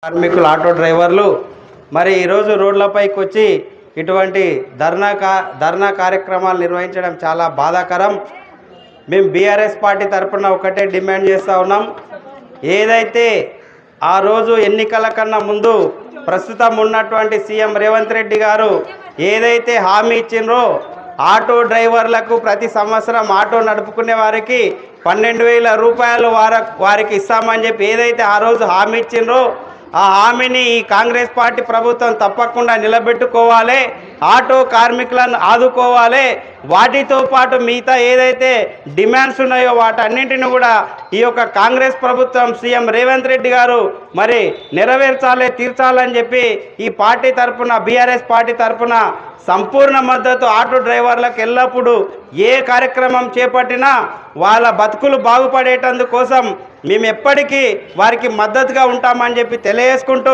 కార్మికులు ఆటో డ్రైవర్లు మరి ఈరోజు రోడ్లపైకి వచ్చి ఇటువంటి ధర్నా కార్యక్రమాలు నిర్వహించడం చాలా బాధాకరం. మేము బీఆర్ఎస్ పార్టీ తరఫున ఒకటే డిమాండ్ చేస్తూ ఉన్నాం. ఏదైతే ఆ రోజు ఎన్నికల కన్నా ముందు ప్రస్తుతం ఉన్నటువంటి సీఎం రేవంత్ రెడ్డి గారు ఏదైతే హామీ ఇచ్చిండ్రో ఆటో డ్రైవర్లకు ప్రతి సంవత్సరం ఆటో నడుపుకునే వారికి 12,000 రూపాయలు వారికి ఇస్తామని చెప్పి ఏదైతే ఆ రోజు హామీ ఇచ్చిండ్రో ఆ హామీని ఈ కాంగ్రెస్ పార్టీ ప్రభుత్వం తప్పకుండా నిలబెట్టుకోవాలి. ఆటో కార్మికులను ఆదుకోవాలి. వాటితో పాటు మిగతా ఏదైతే డిమాండ్స్ ఉన్నాయో వాటన్నింటిని కూడా ఈ యొక్క కాంగ్రెస్ ప్రభుత్వం సీఎం రేవంత్ రెడ్డి గారు మరి తీర్చాలని చెప్పి ఈ పార్టీ తరఫున బీఆర్ఎస్ పార్టీ తరఫున సంపూర్ణ మద్దతు. ఆటో డ్రైవర్లకు ఎల్లప్పుడూ ఏ కార్యక్రమం చేపట్టినా వాళ్ళ బతుకులు బాగుపడేటందుకోసం మేము ఎప్పటికీ వారికి మద్దతుగా ఉంటామని చెప్పి తెలియజేసుకుంటూ